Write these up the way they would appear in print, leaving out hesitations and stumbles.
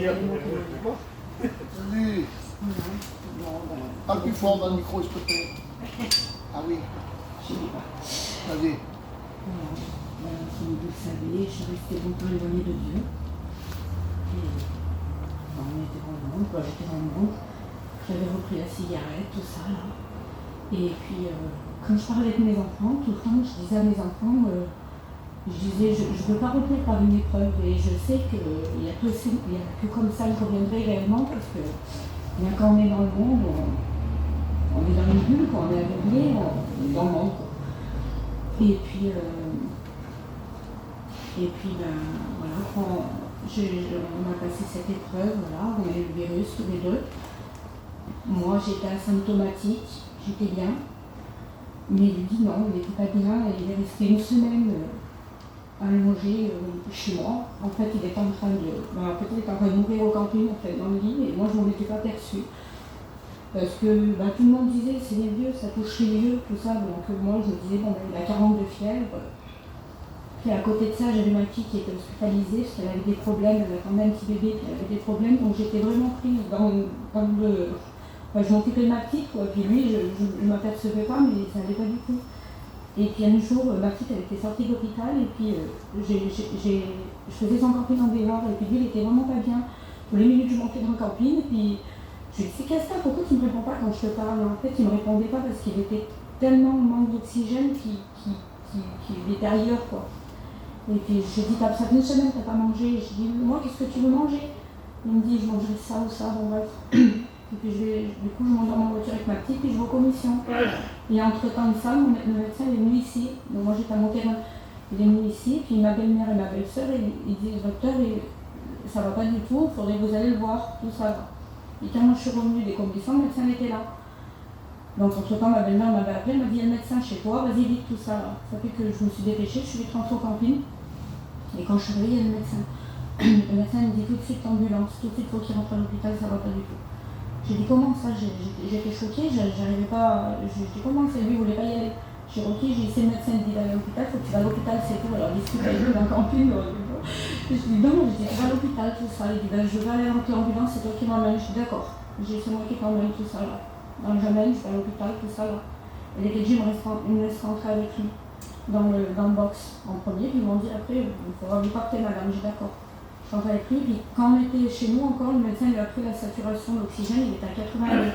Salut. Parle plus fort dans le micro, s'il te plaît. Ah oui. Vas-y. Comme vous le savez, je suis restée longtemps éloignée de Dieu. Et on était dans le monde, j'étais dans le monde. J'avais repris la cigarette, tout ça là. Et puis, quand je parlais avec mes enfants, tout le temps, je disais à mes enfants, je disais, je ne veux pas revenir par une épreuve. Et je sais qu'il n'y a que comme ça que je reviendrai réellement, parce que bien quand on est dans le monde, on est dans une bulle, quand on est aveuglé, on est dans le monde. Quoi. Et puis ben voilà, on a passé cette épreuve, voilà, on a eu le virus tous les deux. Moi j'étais asymptomatique, j'étais bien, mais lui non, il n'était pas bien, et il est resté une semaine allongé chez moi. En fait il était en train de mourir au camping en fait, dans le lit, et moi je m'en étais pas aperçue. Parce que tout le monde disait c'est les vieux, ça touche les vieux, tout ça, donc moi je me disais bon il a 40 de fièvre. Puis à côté de ça, j'avais ma fille qui était hospitalisée parce qu'elle avait des problèmes, elle attendait un petit bébé, puis elle avait des problèmes, donc j'étais vraiment prise dans le... Enfin, je m'occupais de ma petite, quoi. Puis lui, je ne m'apercevais pas, mais ça n'allait pas du tout. Et puis un jour, ma petite, elle était sortie de l'hôpital, et puis je faisais son camping en dehors, et puis lui, il était vraiment pas bien. Tous les minutes, je montais dans le camping, et puis je lui dis, c'est Castor, pourquoi tu ne me réponds pas quand je te parle? En fait, il ne me répondait pas parce qu'il était tellement en manque d'oxygène qu'il était ailleurs, quoi. Et puis je dis, ça fait une semaine, t'as pas mangé. Je dis, moi, qu'est-ce que tu veux manger? Il me dit, je mangerai ça ou ça, bon bref. Et puis du coup, je monte dans ma voiture avec ma petite, puis je vais aux commissions. Et entre-temps de ça, le médecin est venu ici. Donc moi, j'étais à mon terrain. Il est venu ici, puis ma belle-mère et ma belle-sœur, ils disent, docteur, ça va pas du tout, il faudrait que vous allez le voir, tout ça. Et quand moi je suis revenue des commissions, le médecin était là. Donc entre-temps, ma belle-mère m'avait appelé, elle m'a dit, il y a le médecin chez toi, vas-y vite, tout ça. Ça fait que je me suis dépêchée, je suis vite rentrée au camping. Et quand je suis arrivée, il y a le médecin. Le médecin me dit tout de suite ambulance, tout de suite il faut qu'il rentre à l'hôpital, ça va pas du tout. J'ai dit comment ça, j'étais choquée, j'arrivais pas, j'ai dit comment c'est, lui il voulait pas y aller. J'ai repris, j'ai dit c'est le médecin qui dit d'aller à l'hôpital, faut que tu vas à l'hôpital, c'est tout. Alors il discute avec lui dans le camping. Je dis non, je dis tu vas à l'hôpital, tout ça. Il dit je vais aller rentrer en ambulance, c'est toi qui m'emmènes. Je dis d'accord, j'ai c'est moi qui t'emmène, tout ça là. Donc j'amène, je vais à l'hôpital, tout ça là. Et les PG me laissent rentrer avec lui dans le box en premier, puis ils m'ont dit après, il faudra vous partir madame, j'ai d'accord. Je rentre avec lui, puis quand on était chez nous encore, le médecin lui a pris la saturation d'oxygène, il était à 82.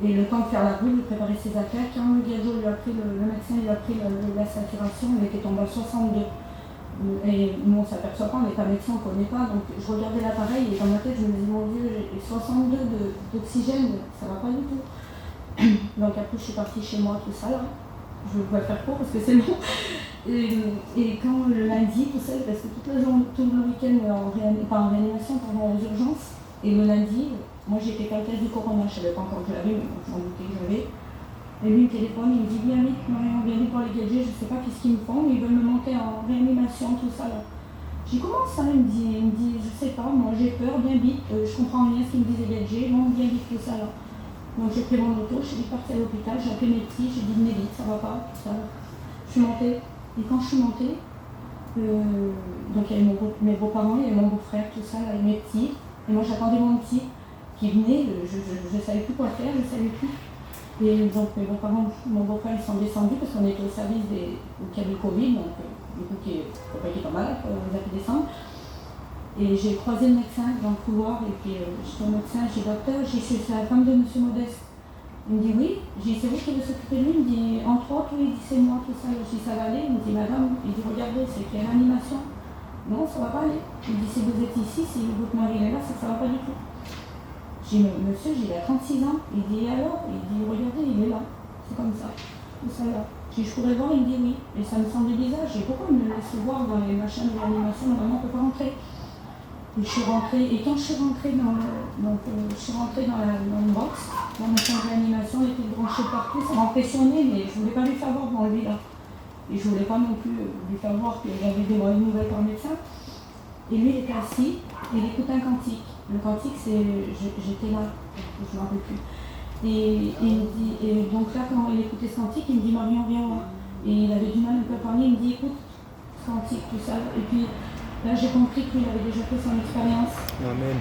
Et le temps de faire la boule, de préparer ses affaires, quand le médecin lui a pris la saturation, il était tombé à 62. Et nous on ne s'aperçoit pas, on n'est pas médecin, on ne connaît pas, donc je regardais l'appareil et dans ma tête je me disais mon Dieu, j'ai 62 d'oxygène, ça va pas du tout. Donc après je suis partie chez moi, tout ça là. Je vais faire court parce que c'est long. Et quand le lundi, tout ça, parce que tout le week-end pas en réanimation, pendant aux urgences, et le lundi, moi j'étais pas le test du corona, je savais pas encore que je l'avais, mais je m'en doutais que j'avais. Et lui il me téléphone, il me dit viens vite, Marion, viens vite pour les gadgets, je sais pas qu'est-ce qu'ils me font, mais ils veulent me monter en réanimation, tout ça là. Je dis comment ça? Il me dit je sais pas, moi j'ai peur, viens vite, je comprends rien ce qu'ils me disent les gadgets, non, viens vite, tout ça là. Donc j'ai pris mon auto, je suis partie à l'hôpital, j'ai appelé mes petits, j'ai dit venez vite, ça va pas, tout ça. Je suis montée, et quand je suis montée, donc il y avait mes beaux-parents, il y avait mon beau-frère, tout ça, là, et mes petits, et moi j'attendais mon petit qui venait, je savais plus quoi faire, je savais plus. Et donc mes beaux-parents, mon beau-frère, ils sont descendus parce qu'on était au service où il y avait le Covid, donc du coup il ne faut pas qu'il tombe malade, on les a fait descendre. Et j'ai croisé le médecin dans le couloir, et puis j'étais au médecin, j'ai dit docteur, c'est la femme de monsieur Modeste. Il me dit oui, j'ai dit c'est vous qui devez s'occuper de lui, il me dit entre autres, oui, il dit c'est moi, tout ça, je dis ça va aller, il me dit madame, il dit regardez, c'est écrit réanimation. Non, ça va pas aller. Il dit si vous êtes ici, si votre mari est là, c'est que ça va pas du tout. J'ai dit monsieur, il a 36 ans, il dit alors, il dit regardez, il est là, c'est comme ça, tout ça là. J'ai dit je pourrais voir, il me dit oui, et ça me semblait bizarre, j'ai dit pourquoi il me laisse voir dans les machins de réanimation, normalement on ne peut pas rentrer. Et je suis rentrée, et quand je suis rentrée dans le box, dans ma chambre de réanimation, il était branché partout, ça m'impressionnait, mais je ne voulais pas lui faire voir devant lui là. Et je ne voulais pas non plus lui faire voir que j'avais des bonnes nouvelles par médecin. Et lui, il était assis, et il écoutait un cantique. Le cantique, c'est j'étais là, je ne m'en rappelle plus. Et donc là, quand il écoutait ce cantique, il me dit Marion, viens voir. Et il avait du mal un peu à parler, il me dit écoute, ce cantique, tout ça. Et puis, là, j'ai compris qu'il avait déjà fait son expérience. Amen.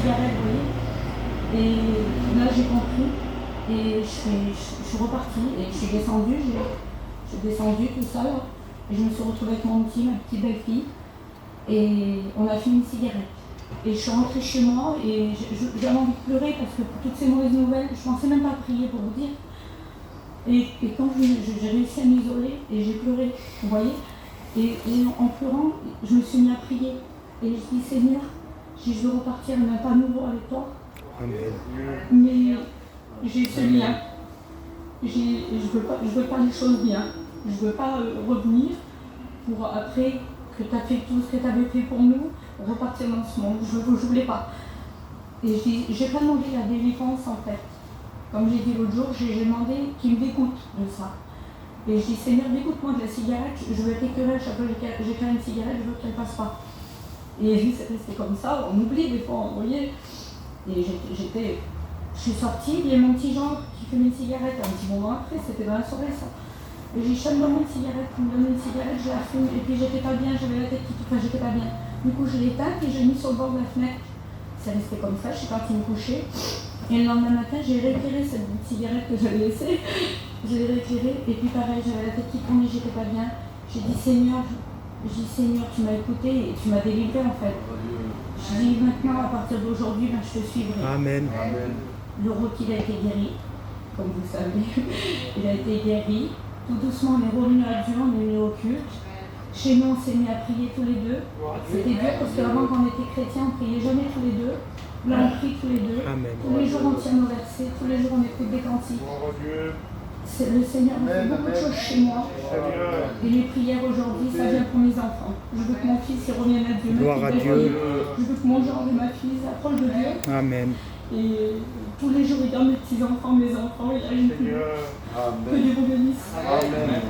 cigarette, vous voyez. Et là, j'ai compris. Et je suis repartie et je suis descendue. Je suis descendue tout seul. Et je me suis retrouvée avec ma petite belle-fille. Et on a fini une cigarette. Et je suis rentrée chez moi et j'avais envie de pleurer parce que pour toutes ces mauvaises nouvelles, je pensais même pas prier pour vous dire. Et quand j'ai réussi à m'isoler et j'ai pleuré, vous voyez. Et en pleurant, je me suis mis à prier. Et je dis, Seigneur, je veux repartir, mais pas nouveau avec toi. Amen. Mais j'ai ce lien. Je veux pas les choses bien. Je veux pas revenir pour après que tu as fait tout ce que tu avais fait pour nous, repartir dans ce monde. Je voulais pas. Et j'ai pas demandé la délivrance en fait. Comme j'ai dit l'autre jour, j'ai demandé qu'il me dégoûte de ça. Et je dis, Seigneur, dégoûte-moi de la cigarette, je veux t'écœurer à chaque fois que j'éclaire une cigarette, je veux qu'elle passe pas. Et c'est resté comme ça, on oublie des fois, vous voyez. Et je suis sortie, il y a mon petit genre qui fumait une cigarette, un petit moment après, c'était dans la soirée ça. Et j'ai chaque moment une cigarette, il me donne une cigarette, je la fume, et puis j'étais pas bien, j'avais la tête qui enfin j'étais pas bien. Du coup je l'ai éteinte et je l'ai mis sur le bord de la fenêtre. C'est resté comme ça, je suis partie me coucher. Et le lendemain matin, j'ai récupéré cette cigarette que j'avais laissée. Je l'ai récupérée et puis pareil, j'avais la tête qui tournait, j'étais pas bien. J'ai dit Seigneur, tu m'as écouté et tu m'as délivré en fait. Je dis maintenant, à partir d'aujourd'hui, ben, je te suivrai. Amen. Le rôle il a été guéri, comme vous le savez. Il a été guéri. Tout doucement, on est revenu à Dieu, on est venu au culte. Chez nous, on s'est mis à prier tous les deux. C'était dur parce qu'avant, quand on était chrétiens, on priait jamais tous les deux. Là, on prie tous les deux. Amen. Tous les jours, on tient nos versets. Tous les jours, on écoute des cantiques. Le Seigneur fait beaucoup de choses chez moi. Et les prières aujourd'hui, ça vient pour mes enfants. Je veux que mon fils revienne à Dieu. Gloire à Dieu. Je veux que mon genre et ma fille s'approchent de Dieu. Amen. Et tous les jours, il regarde mes petits-enfants, mes enfants. Et là, je ne peux que Dieu vous bénisse. Amen.